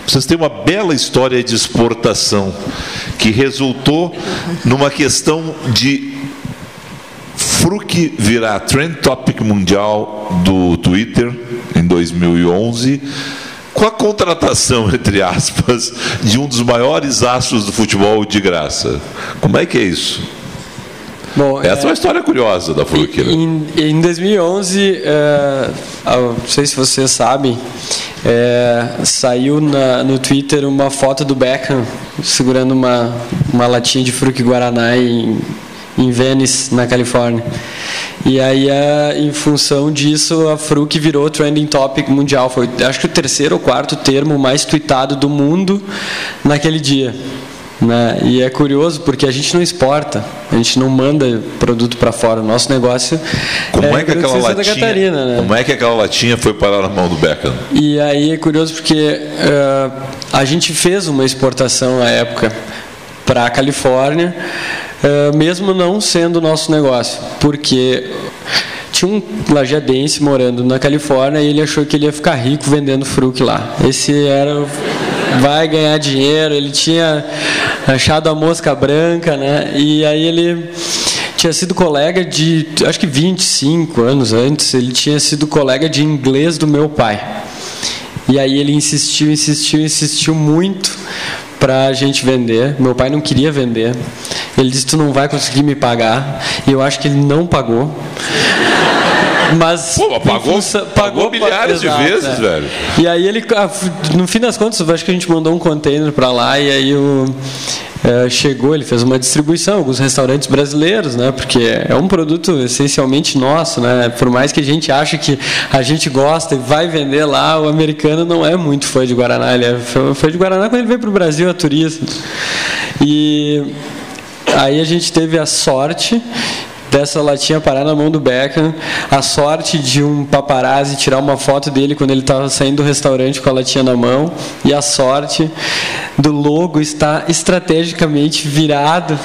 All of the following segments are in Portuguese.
Vocês têm uma bela história de exportação que resultou numa questão de Fruc virar Trend Topic mundial do Twitter em 2011, com a contratação, entre aspas, de um dos maiores astros do futebol de graça. Como é que é isso? Bom, essa é uma história curiosa da Fruc. Em 2011, não sei se vocês sabem, saiu no Twitter uma foto do Beckham segurando uma latinha de Fruc Guaraná em Venice, na Califórnia. E aí, em função disso, a Fruc virou Trending Topic mundial. Foi, acho que o 3º ou 4º termo mais tweetado do mundo naquele dia, né? E é curioso porque a gente não exporta, a gente não manda produto para fora. O nosso negócio como é que aquela Santa Catarina, né? Como é que aquela latinha foi parar na mão do Beckham? E aí é curioso porque a gente fez uma exportação à época para a Califórnia, mesmo não sendo o nosso negócio, porque tinha um lajadense morando na Califórnia e ele achou que ele ia ficar rico vendendo Fruc lá. Esse era vai ganhar dinheiro, ele tinha achado a mosca branca, né? E aí ele tinha sido colega de, acho que 25 anos antes, ele tinha sido colega de inglês do meu pai. E aí ele insistiu muito para a gente vender. Meu pai não queria vender. Ele disse: tu não vai conseguir me pagar. E eu acho que ele não pagou. Mas pagou milhares de vezes, velho. E aí ele, no fim das contas, eu acho que a gente mandou um container para lá e aí chegou, ele fez uma distribuição, alguns restaurantes brasileiros, né? Porque é um produto essencialmente nosso, né? Por mais que a gente ache que a gente gosta e vai vender lá, o americano não é muito fã de Guaraná. Ele é fã de Guaraná quando ele vem para o Brasil a turista. E aí a gente teve a sorte dessa latinha parar na mão do Beckham, a sorte de um paparazzi tirar uma foto dele quando ele estava saindo do restaurante com a latinha na mão, e a sorte do logo estar estrategicamente virado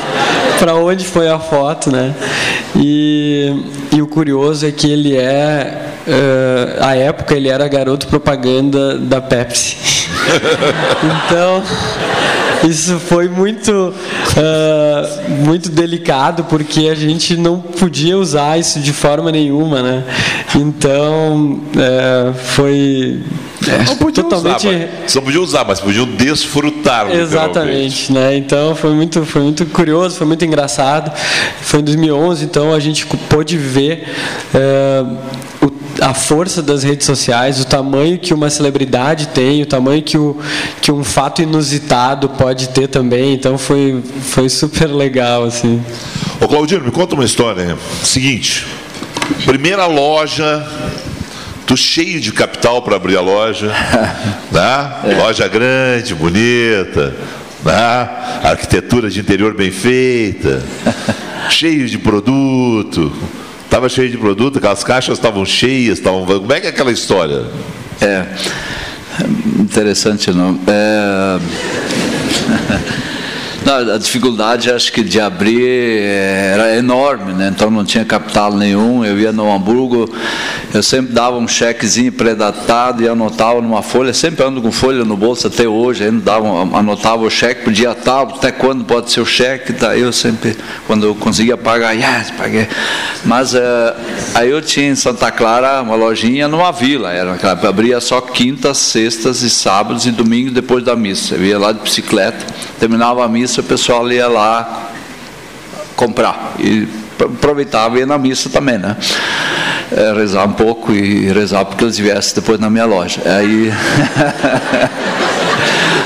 para onde foi a foto, né? E o curioso é que ele à época ele era garoto propaganda da Pepsi. Então isso foi muito delicado, porque a gente não podia usar isso de forma nenhuma, né? Então foi totalmente não podia usar, mas podiam desfrutar. Exatamente, né? Então foi muito curioso, foi muito engraçado. Foi em 2011, então a gente pôde ver a força das redes sociais, o tamanho que uma celebridade tem, o tamanho que um fato inusitado pode ter também. Então foi super legal, assim. Ô Claudino, me conta uma história. Seguinte, primeira loja, tu cheio de capital para abrir a loja, né? Loja grande, bonita, né? Arquitetura de interior bem feita, cheio de produto. Estava cheio de produto, aquelas caixas estavam cheias, como é que é aquela história? Interessante, não? Não, a dificuldade, acho que, de abrir era enorme, né? Então não tinha capital nenhum. Eu ia no Hamburgo, eu sempre dava um chequezinho pré-datado e anotava numa folha, sempre ando com folha no bolso até hoje, anotava o cheque pro dia tal, até quando pode ser o cheque, tá? Eu sempre, quando eu conseguia pagar, paguei. Mas aí eu tinha em Santa Clara uma lojinha numa vila, abria só quintas, sextas e sábados e domingos depois da missa. Eu ia lá de bicicleta, terminava a missa, o pessoal ia lá comprar e aproveitava e ia na missa também, né? Rezar um pouco e rezar porque eles viessem depois na minha loja. Aí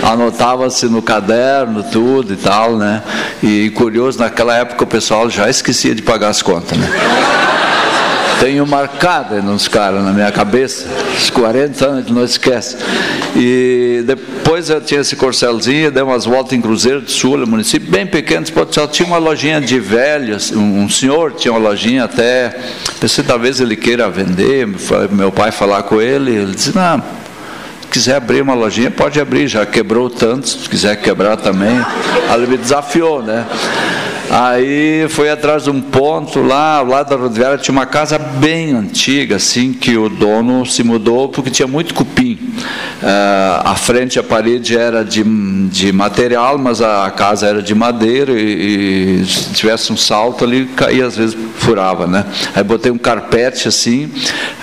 anotava-se no caderno tudo e tal, né? E curioso, naquela época o pessoal já esquecia de pagar as contas, né? Tenho marcado nos caras na minha cabeça, os 40 anos que não esquece. E depois eu tinha esse corcelzinho, dei umas voltas em Cruzeiro do Sul, município bem pequeno, só tinha uma lojinha de velhos, um senhor tinha uma lojinha até, pensei talvez ele queira vender, meu pai falar com ele disse: não, se quiser abrir uma lojinha, pode abrir, já quebrou tantos, se quiser quebrar também. Ele me desafiou, né? Aí foi atrás de um ponto lá, ao lado da rodoviária, tinha uma casa bem antiga, assim, que o dono se mudou porque tinha muito cupim. A frente, a parede era de material, mas a casa era de madeira e se tivesse um salto ali, caía, às vezes furava, né? Aí botei um carpete assim,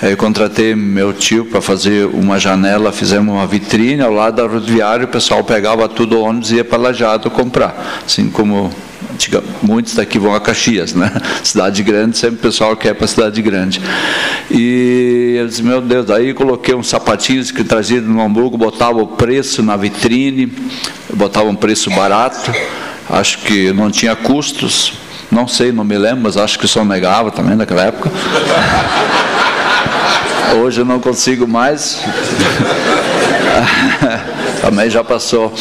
aí contratei meu tio para fazer uma janela, fizemos uma vitrine ao lado da rodoviária, o pessoal pegava tudo o ônibus e ia para Lajeado comprar, assim como muitos daqui vão a Caxias, né? Cidade grande, sempre o pessoal quer para cidade grande. E eu disse, meu Deus, aí coloquei uns sapatinhos que trazia do Hamburgo, botava o preço na vitrine, botava um preço barato, acho que não tinha custos, não sei, não me lembro, mas acho que só negava também naquela época. Hoje eu não consigo mais. Também já passou.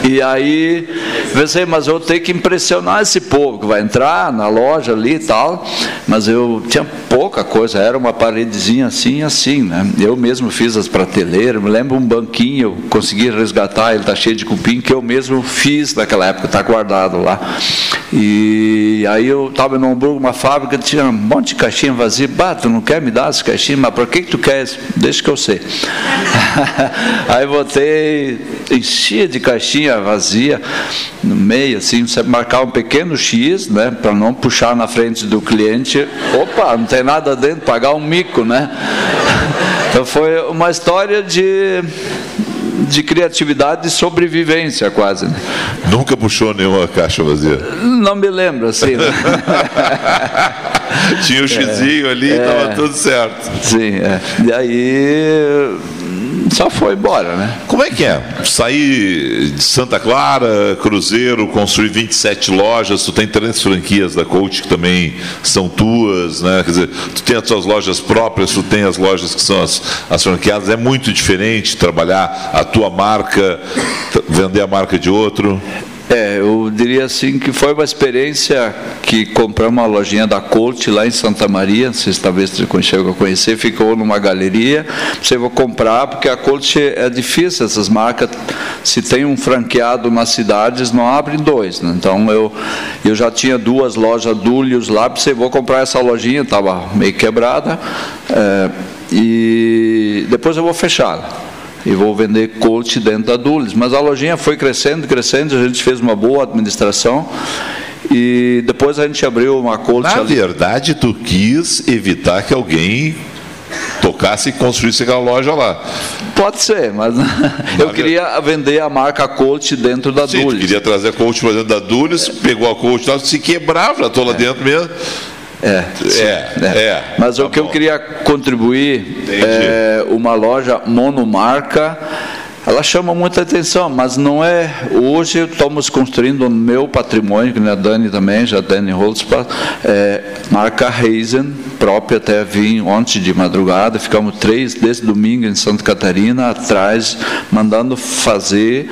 E aí pensei, mas eu tenho que impressionar esse povo que vai entrar na loja ali e tal, mas eu tinha pouca coisa, era uma paredezinha assim, né? Eu mesmo fiz as prateleiras, me lembro um banquinho, eu consegui resgatar, ele está cheio de cupim, que eu mesmo fiz naquela época, está guardado lá. E aí eu estava em Hamburgo, uma fábrica, tinha um monte de caixinha vazia. Tu não quer me dar essa caixinha? Mas por que tu quer? Deixa que eu sei. Aí botei, enchia de caixinha vazia no meio, assim, você marcar um pequeno X, né, para não puxar na frente do cliente. Opa, não tem nada dentro, pagar um mico, né? Então foi uma história de criatividade e sobrevivência quase, né? Nunca puxou nenhuma caixa vazia? Não me lembro, assim, né? Tinha o xizinho ali e estava tudo certo. Sim, E aí só foi embora, né? Como é que é? Sair de Santa Clara, Cruzeiro, construir 27 lojas, tu tem 3 franquias da Coach que também são tuas, né? Quer dizer, tu tem as tuas lojas próprias, tu tem as lojas que são as franqueadas, é muito diferente trabalhar a tua marca, vender a marca de outro? Eu diria assim que foi uma experiência que compramos uma lojinha da Colt lá em Santa Maria, não sei se talvez você chegou a conhecer, ficou numa galeria, você vai comprar, porque a Colt é difícil, essas marcas, se tem um franqueado nas cidades, não abrem 2, né? Então eu já tinha 2 lojas Dúlios lá, você vou comprar essa lojinha, estava meio quebrada, e depois eu vou fechá-la. E vou vender Colt dentro da Dulles. Mas a lojinha foi crescendo, a gente fez uma boa administração e depois a gente abriu uma Colt. Na verdade, tu quis evitar que alguém tocasse e construísse aquela loja lá. Pode ser, mas eu queria vender a marca Colt dentro da Dulles. Tu queria trazer a Colt para dentro da Dulles, pegou a Colt lá, se quebrava, já estou lá dentro mesmo. Mas o que eu queria contribuir é uma loja monomarca. Ela chama muita atenção, mas não é. Hoje estamos construindo o meu patrimônio, que a Dani também, já Dani Holtzbach, marca Reisen, própria, até vim ontem de madrugada, ficamos 3 desse domingo em Santa Catarina, atrás, mandando fazer.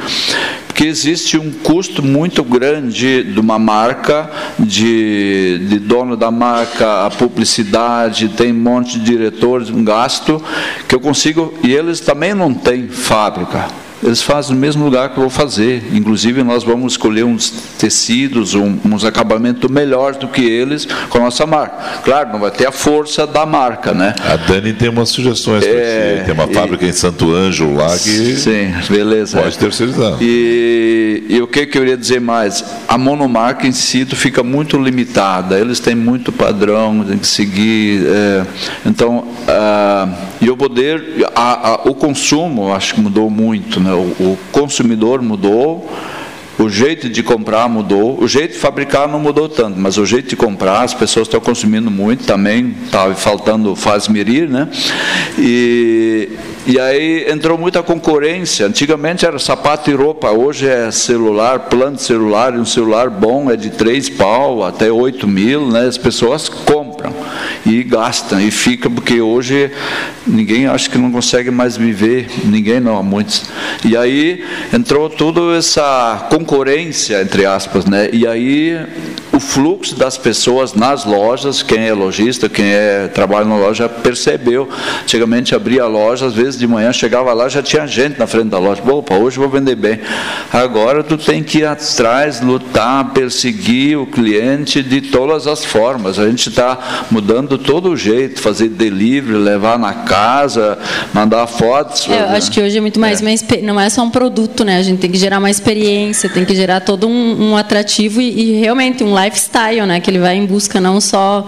Porque existe um custo muito grande de uma marca, de dono da marca, a publicidade, tem um monte de diretores, um gasto, que eu consigo, e eles também não têm fábrica. Eles fazem no mesmo lugar que eu vou fazer. Inclusive, nós vamos escolher uns tecidos, uns acabamentos melhores do que eles com a nossa marca. Claro, não vai ter a força da marca, né? A Dani tem umas sugestões para ti. Tem uma fábrica em Santo Ângelo lá que... Sim, beleza. Pode terceirizar. E o que eu ia dizer mais? A monomarca em si fica muito limitada. Eles têm muito padrão, tem que seguir. Então, e o poder... o consumo, acho que mudou muito, né? O consumidor mudou, o jeito de comprar mudou, o jeito de fabricar não mudou tanto, mas o jeito de comprar, as pessoas estão consumindo muito também, está faltando faz-mirir, né? E aí entrou muita concorrência. Antigamente era sapato e roupa, hoje é celular, plano de celular, e um celular bom é de 3 pau até 8 mil, né? As pessoas compram e gastam, e fica, porque hoje ninguém acha que não consegue mais viver, ninguém não, muitos. E aí entrou toda essa concorrência, entre aspas, né? E aí o o fluxo das pessoas nas lojas, quem é lojista, quem trabalha na loja, percebeu. Antigamente abria a loja, às vezes de manhã chegava lá, já tinha gente na frente da loja. Opa, hoje eu vou vender bem. Agora tu tem que ir atrás, lutar, perseguir o cliente de todas as formas. A gente está mudando todo o jeito, fazer delivery, levar na casa, mandar fotos. Eu acho que hoje é muito mais, não é só um produto, né? A gente tem que gerar uma experiência, tem que gerar todo um atrativo e realmente um lifestyle, né? Que ele vai em busca não só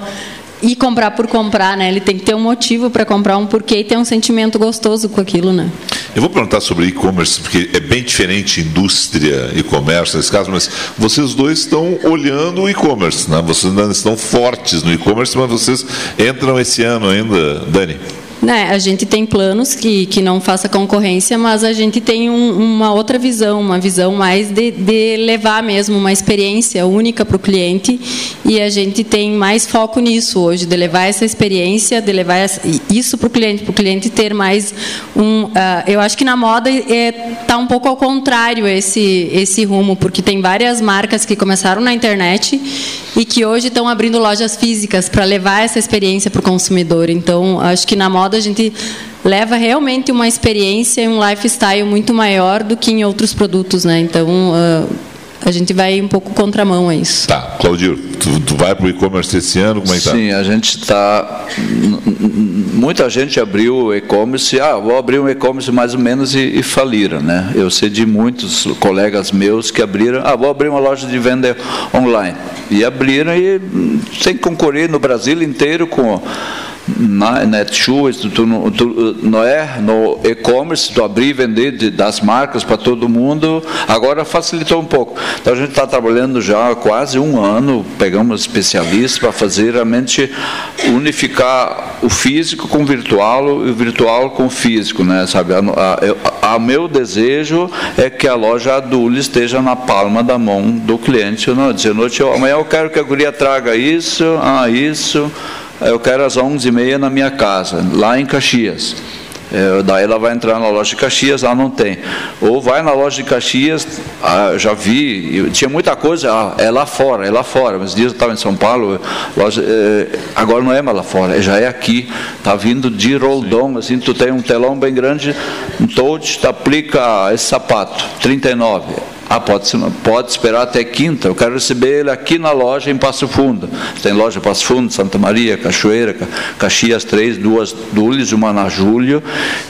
ir comprar por comprar, né? Ele tem que ter um motivo para comprar, um porquê e ter um sentimento gostoso com aquilo, né? Eu vou perguntar sobre e-commerce, porque é bem diferente indústria e comércio nesse caso, mas vocês dois estão olhando o e-commerce, né? Vocês ainda estão fortes no e-commerce, mas vocês entram esse ano ainda, Dani? A gente tem planos que não faça concorrência, mas a gente tem uma outra visão, uma visão mais de levar mesmo uma experiência única para o cliente, e a gente tem mais foco nisso hoje, de levar essa experiência, de levar isso para o cliente ter mais eu acho que na moda está um pouco ao contrário esse rumo, porque tem várias marcas que começaram na internet e que hoje estão abrindo lojas físicas para levar essa experiência para o consumidor. Então, acho que na moda a gente leva realmente uma experiência e um lifestyle muito maior do que em outros produtos, né? Então, a gente vai um pouco contramão a isso. Tá, Claudio, tu vai para o e-commerce esse ano, como é que tá? Sim, a gente está... Muita gente abriu o e-commerce, vou abrir um e-commerce mais ou menos e faliram, né? Eu sei de muitos colegas meus que abriram, vou abrir uma loja de venda online. E abriram e tem que concorrer no Brasil inteiro com... Na Netshoes, no e-commerce, tu abrir e vender das marcas para todo mundo, agora facilitou um pouco. Então a gente está trabalhando já há quase um ano, pegamos especialistas para fazer realmente unificar o físico com o virtual e o virtual com o físico, né? Sabe? Meu desejo é que a loja Adule esteja na palma da mão do cliente, não dizendo, amanhã eu quero que a guria traga isso, eu quero às 11h30 na minha casa, lá em Caxias. Daí ela vai entrar na loja de Caxias, lá não tem. Ou vai na loja de Caxias, já vi, tinha muita coisa, é lá fora. Mas dias eu estava em São Paulo, agora não é mais lá fora, já é aqui. Está vindo de roldão, assim, tu tem um telão bem grande, um touch, tu aplica esse sapato, 39. Pode esperar até quinta, eu quero receber ele aqui na loja em Passo Fundo. Tem loja em Passo Fundo, Santa Maria, Cachoeira, Caxias 3, 2 Dules, uma na Júlio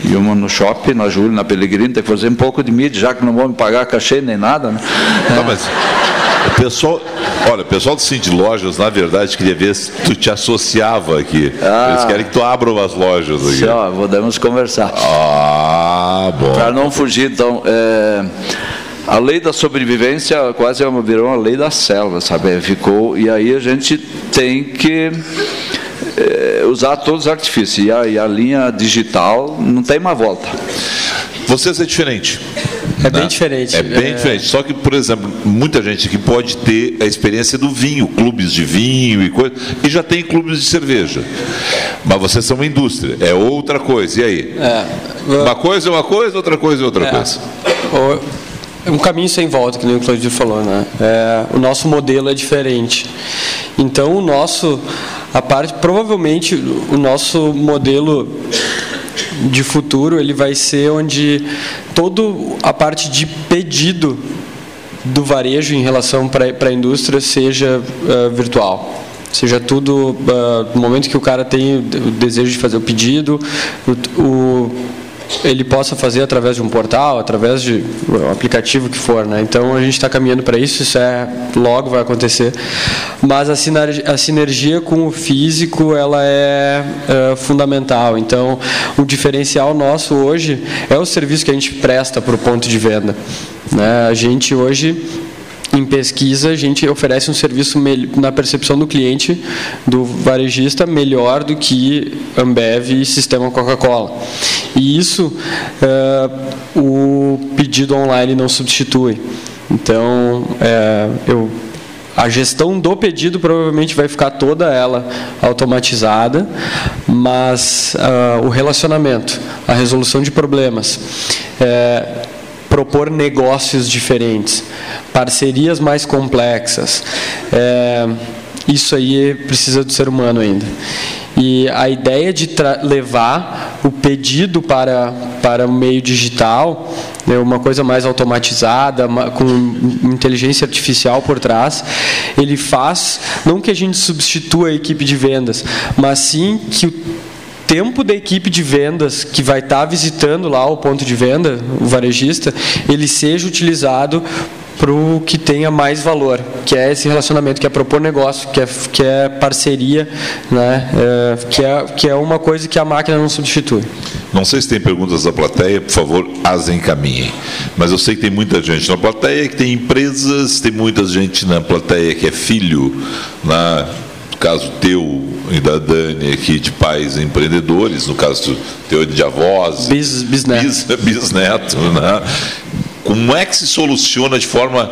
e uma no shopping, na Júlio, na Pellegrini. Tem que fazer um pouco de mídia, já que não vão me pagar cachê nem nada, né? Não, mas o pessoal do Cindy Lojas, na verdade, queria ver se tu te associava aqui. Eles querem que tu abra umas lojas aqui. Podemos conversar. Bom. Para não fugir, então... A lei da sobrevivência quase virou uma lei da selva, sabe? E aí a gente tem que usar todos os artifícios. E a linha digital não tem mais volta. Vocês é diferente. É bem diferente. É bem diferente. Só que, por exemplo, muita gente aqui pode ter a experiência do vinho, clubes de vinho e coisa, e já tem clubes de cerveja. Mas vocês são uma indústria, é outra coisa. E aí? Uma coisa é uma coisa, outra coisa é outra coisa. É um caminho sem volta, que nem o Claudio falou, né? O nosso modelo é diferente. Então, provavelmente, o nosso modelo de futuro, ele vai ser onde toda a parte de pedido do varejo em relação para a indústria seja virtual. Seja tudo, no momento que o cara tem o desejo de fazer o pedido, ele possa fazer através de um portal, através de um aplicativo que for, né? Então a gente está caminhando para isso, logo vai acontecer. Mas a sinergia com o físico, ela é fundamental. Então o diferencial nosso hoje é o serviço que a gente presta para o ponto de venda, né? A gente hoje, em pesquisa, a gente oferece um serviço na percepção do cliente, do varejista, melhor do que Ambev e Sistema Coca-Cola. E isso o pedido online não substitui. Então, a gestão do pedido provavelmente vai ficar toda ela automatizada, mas o relacionamento, a resolução de problemas, propor negócios diferentes, parcerias mais complexas. Isso aí precisa do ser humano ainda. E a ideia de levar o pedido para o meio digital, né, uma coisa mais automatizada, com inteligência artificial por trás, ele faz, não que a gente substitua a equipe de vendas, mas sim que o tempo da equipe de vendas que vai estar visitando lá o ponto de venda, o varejista, ele seja utilizado para o que tenha mais valor, que é esse relacionamento, que é propor negócio, que é parceria, né? Que é uma coisa que a máquina não substitui. Não sei se tem perguntas da plateia, por favor, as encaminhem. Mas eu sei que tem muita gente na plateia, que tem empresas, tem muita gente na plateia que é filho, no caso teu e da Dani aqui, de pais empreendedores, no caso teu de avós, bisneto, né? Como é que se soluciona de forma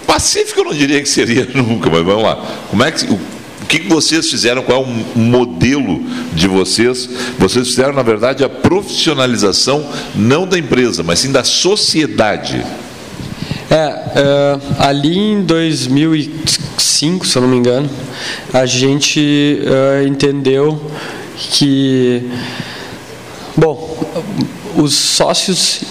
pacífica? Eu não diria que seria nunca, mas vamos lá. O que vocês fizeram? Qual é o modelo de vocês? Vocês fizeram, na verdade, a profissionalização não da empresa, mas sim da sociedade. Ali em 2005, se eu não me engano, a gente entendeu que, os sócios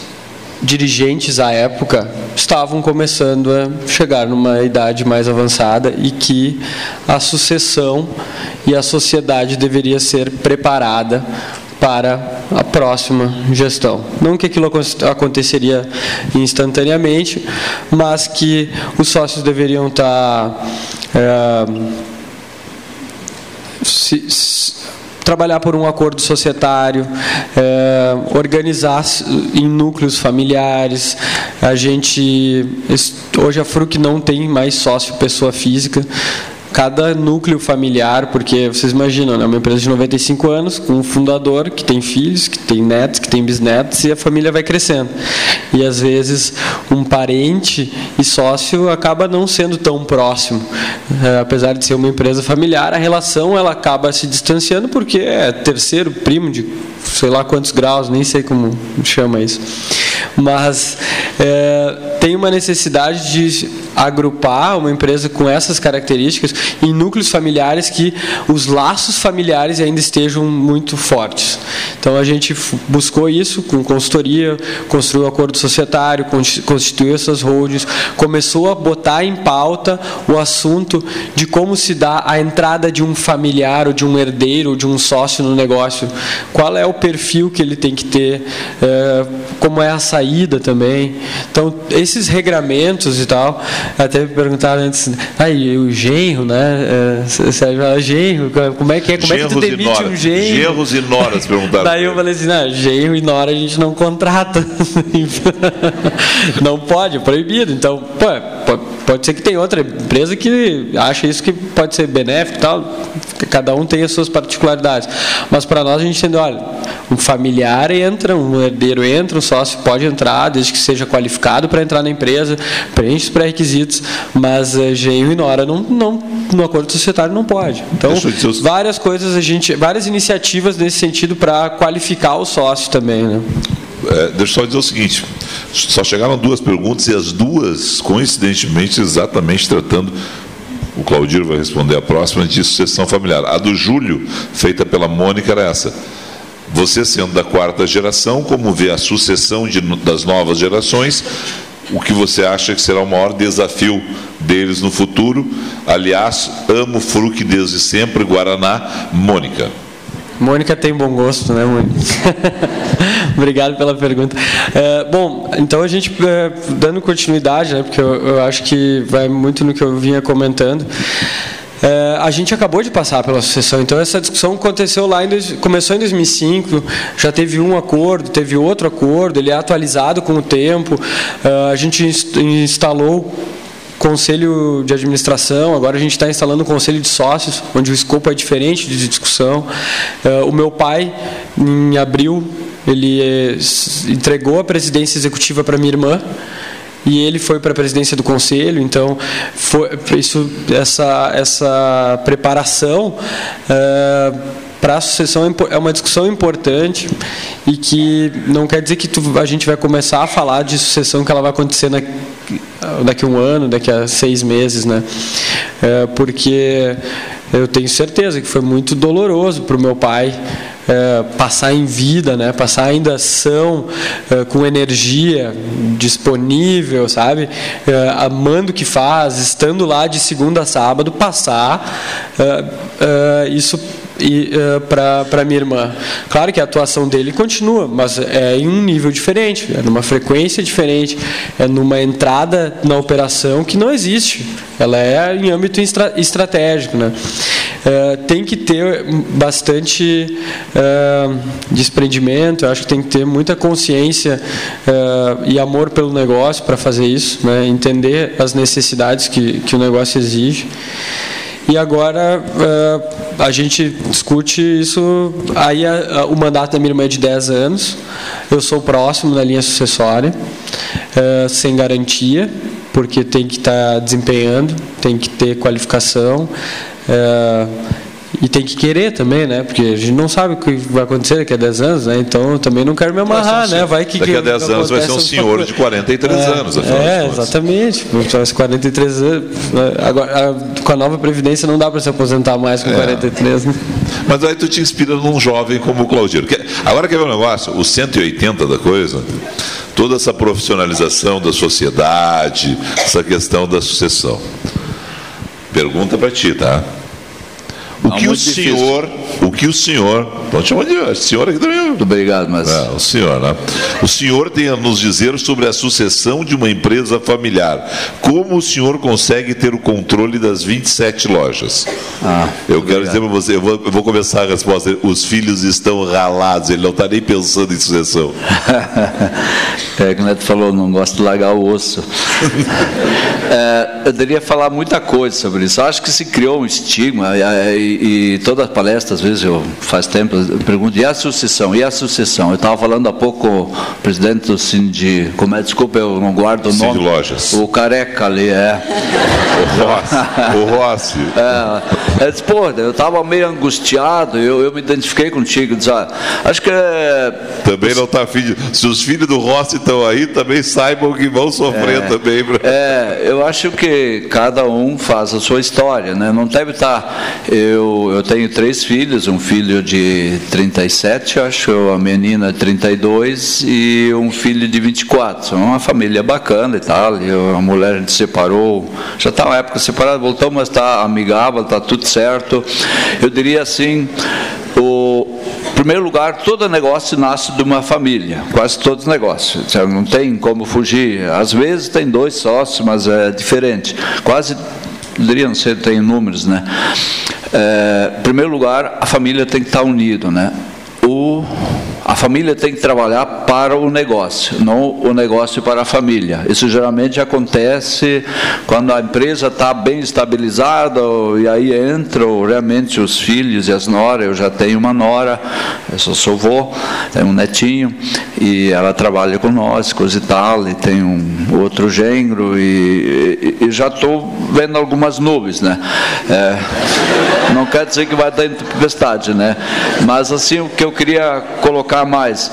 dirigentes à época estavam começando a chegar numa idade mais avançada e que a sucessão e a sociedade deveria ser preparada para a próxima gestão. Não que aquilo aconteceria instantaneamente, mas que os sócios deveriam estar trabalhar por um acordo societário, organizar em núcleos familiares. Hoje a Fruc não tem mais sócio pessoa física. Cada núcleo familiar, porque vocês imaginam, né, uma empresa de 95 anos, com um fundador que tem filhos, que tem netos, que tem bisnetos, e a família vai crescendo. E às vezes um parente e sócio acaba não sendo tão próximo. Apesar de ser uma empresa familiar, a relação ela acaba se distanciando porque é terceiro, primo de sei lá quantos graus, nem sei como chama isso. Mas tem uma necessidade de agrupar uma empresa com essas características em núcleos familiares que os laços familiares ainda estejam muito fortes. Então a gente buscou isso com consultoria, construiu um acordo societário, constituiu essas holdings, começou a botar em pauta o assunto de como se dá a entrada de um familiar ou de um herdeiro ou de um sócio no negócio, qual é o perfil que ele tem que ter, como é a saída também. Então esses regramentos e tal, até me perguntaram antes, o genro, né? Sérgio fala, genro, como é que é? Como é que tu demite um genro? Genros e noras, perguntaram. Daí eu falei assim, genro e nora a gente não contrata. Não pode, é proibido. Então, pode ser que tem outra empresa que acha isso que pode ser benéfico e tal. Cada um tem as suas particularidades. Mas para nós a gente entendeu, olha, um familiar entra, um herdeiro entra, um sócio pode entrar, desde que seja qualificado para entrar na empresa, preenche os pré-requisitos, mas genro e nora no acordo societário não pode. Então, várias coisas, várias iniciativas nesse sentido para qualificar o sócio também, né? Deixa eu só dizer o seguinte, só chegaram 2 perguntas e as 2, coincidentemente, exatamente tratando, o Claudir vai responder a próxima, de sucessão familiar. A do Júlio, feita pela Mônica, era essa. Você sendo da 4ª geração, como vê a sucessão das novas gerações, o que você acha que será o maior desafio deles no futuro? Aliás, amo Fruc desde sempre, Guaraná. Mônica. Mônica tem bom gosto, né, Mônica? Obrigado pela pergunta. Então a gente, dando continuidade, né, porque eu acho que vai muito no que eu vinha comentando, a gente acabou de passar pela sucessão, então essa discussão aconteceu começou em 2005, já teve um acordo, teve outro acordo, ele é atualizado com o tempo, a gente instalou conselho de administração, agora a gente está instalando um conselho de sócios, onde o escopo é diferente de discussão. O meu pai, em abril, ele entregou a presidência executiva para minha irmã, e ele foi para a presidência do conselho. Então essa preparação para a sucessão é uma discussão importante e que não quer dizer que a gente vai começar a falar de sucessão que ela vai acontecer daqui a um ano, daqui a 6 meses, né? Porque eu tenho certeza que foi muito doloroso para o meu pai passar em vida, né? Passar ainda ação, com energia disponível, sabe? Amando o que faz, estando lá de segunda a sábado, passar isso para minha irmã. Claro que a atuação dele continua, mas é em um nível diferente, é numa frequência diferente, é numa entrada na operação que não existe. Ela é em âmbito estratégico, né? Tem que ter bastante desprendimento, eu acho que tem que ter muita consciência e amor pelo negócio para fazer isso, né? Entender as necessidades que o negócio exige. E agora a gente discute isso. Aí o mandato da minha irmã é de 10 anos, eu sou próximo da linha sucessória, sem garantia, porque tem que estar desempenhando, tem que ter qualificação, e tem que querer também, né? Porque a gente não sabe o que vai acontecer daqui a 10 anos, né? Então eu também não quero me amarrar, né? Daqui a 10 anos vai ser um senhor de 43 anos. Exatamente. 43 anos. Agora, com a nova Previdência não dá para se aposentar mais com 43, né? Mas aí tu te inspira num jovem como o Claudiro. Agora quer ver um negócio? O 180 da coisa, toda essa profissionalização da sociedade, essa questão da sucessão. Pergunta para ti, tá? O que o senhor, não te chama de senhor aqui também. Muito obrigado, mas o senhor, né? O senhor tem a nos dizer sobre a sucessão de uma empresa familiar. Como o senhor consegue ter o controle das 27 lojas? Eu quero dizer para você, eu vou começar a resposta. Os filhos estão ralados, ele não está nem pensando em sucessão. Que o Neto falou, não gosto de largar o osso. Eu deveria falar muita coisa sobre isso. Eu acho que se criou um estigma, e todas as palestras, às vezes, faz tempo, eu pergunto, e a sucessão? E a sucessão? Eu estava falando há pouco com o presidente do Cindy, desculpa, eu não guardo o nome. Lojas. O careca ali, O Rossi. Eu disse, eu estava meio angustiado, eu me identifiquei contigo, disse, acho que também não está afim. Se os filhos do Rossi estão aí, também saibam que vão sofrer também. Eu acho que cada um faz a sua história, né? Não deve estar. Eu tenho 3 filhos, um filho de 37, acho, a menina 32 e um filho de 24. São uma família bacana e tal. A mulher, a gente separou, já está uma época separada, voltou, mas está amigável, está tudo certo. Eu diria assim, em primeiro lugar, todo negócio nasce de uma família, quase todos os negócios, não tem como fugir. Às vezes tem 2 sócios, mas é diferente. Quase, poderia não ser, tem números, né? Em primeiro lugar, a família tem que estar unida, né? A família tem que trabalhar para o negócio, não o negócio para a família. Isso geralmente acontece quando a empresa está bem estabilizada, e aí entram realmente os filhos e as noras. Eu já tenho uma nora, eu sou avô, tenho um netinho, e ela trabalha com nós, coisa e tal, e tem um outro genro, e já estou vendo algumas nuvens, né? Não quer dizer que vai dar tempestade, né? Mas assim, o que eu queria colocar mais,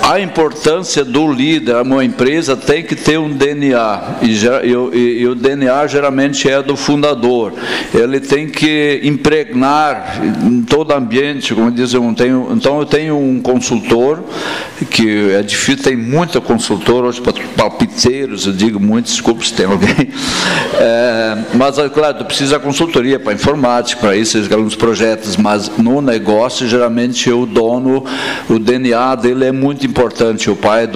a importância do líder. Uma empresa tem que ter um DNA, e o DNA geralmente é do fundador. Ele tem que impregnar em todo ambiente, como diz, então eu tenho um consultor, que é difícil, tem muito consultor hoje para palpiteiros, eu digo muito, desculpe se tem alguém, mas claro, tu precisa de consultoria para informática, para isso, alguns projetos, mas no negócio, geralmente o dono, o DNA dele é muito importante. O pai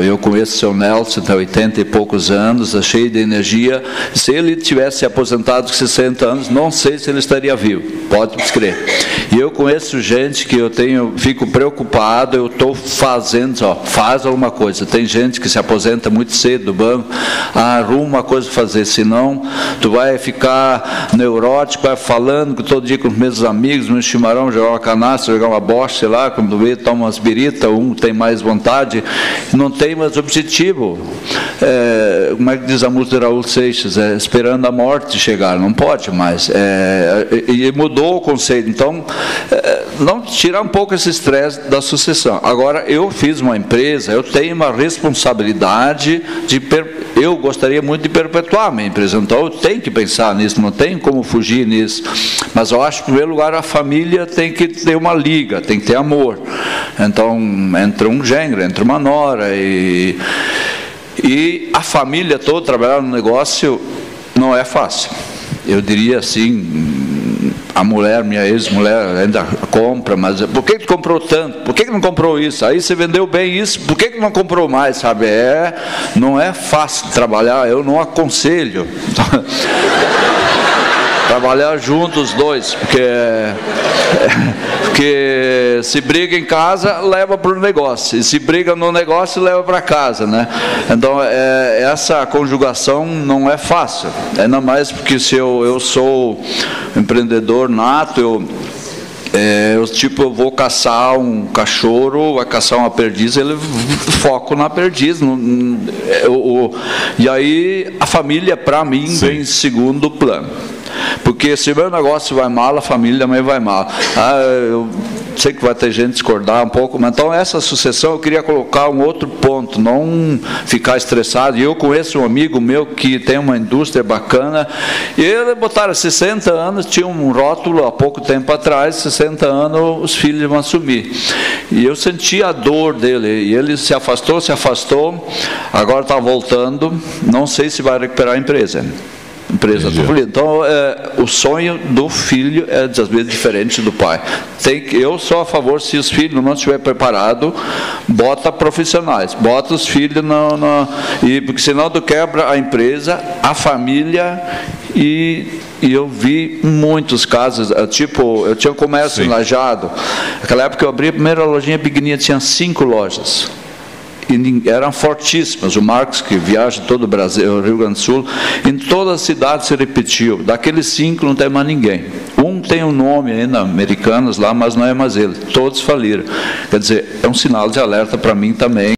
eu conheço o seu Nelson, tem 80 e poucos anos, é cheio de energia. Se ele tivesse aposentado com 60 anos, não sei se ele estaria vivo, pode crer. E eu conheço gente que fico preocupado, eu estou fazendo, faz alguma coisa. Tem gente que se aposenta muito cedo do banco, arruma uma coisa para fazer, senão tu vai ficar neurótico, vai falando que todo dia com os meus amigos, no chimarrão, jogar uma canastra, jogar uma bosta, sei lá, quando vê, toma umas biritas, um tem tem mais vontade, não tem mais objetivo. Como é que diz a música de Raul Seixas? Esperando a morte chegar, não pode mais. E mudou o conceito. Então, não tirar um pouco esse estresse da sucessão. Agora, eu fiz uma empresa, eu tenho uma responsabilidade eu gostaria muito de perpetuar a minha empresa, então eu tenho que pensar nisso, não tenho como fugir nisso. Mas eu acho que, em primeiro lugar, a família tem que ter uma liga, tem que ter amor. Então, entra um genro, entra uma nora, e a família toda trabalhar no negócio não é fácil. Eu diria assim, a mulher, minha ex-mulher, ainda compra, mas por que comprou tanto? Por que não comprou isso? Aí você vendeu bem isso, por que não comprou mais? Sabe? Não é fácil trabalhar, eu não aconselho trabalhar juntos os dois, porque se briga em casa, leva para o negócio, e se briga no negócio, leva para casa, né? Então, essa conjugação não é fácil, ainda mais porque se eu sou empreendedor nato, eu vou caçar um cachorro, vai caçar uma perdiz, ele foco na perdiz, e aí a família, para mim, vem em segundo plano. Porque se o meu negócio vai mal, a família também vai mal. Eu sei que vai ter gente discordar um pouco, mas então essa sucessão eu queria colocar um outro ponto, não ficar estressado. E eu conheço um amigo meu que tem uma indústria bacana, e ele botaram 60 anos, tinha um rótulo há pouco tempo atrás, 60 anos os filhos vão assumir. E eu senti a dor dele, e ele se afastou, agora está voltando, não sei se vai recuperar a empresa. Então, o sonho do filho é às vezes diferente do pai. Eu sou a favor, se os filhos não estiverem preparados, bota profissionais, bota os filhos porque senão tu quebra a empresa, a família. E eu vi muitos casos, eu tinha um comércio em Lajado, naquela época eu abri a primeira lojinha pequenininha, tinha 5 lojas. E eram fortíssimas. O Marcos, que viaja todo o Brasil, Rio Grande do Sul, em toda a cidade se repetiu. Daqueles 5 não tem mais ninguém. Um tem um nome ainda, Americanas lá, mas não é mais ele. Todos faliram. Quer dizer, é um sinal de alerta para mim também.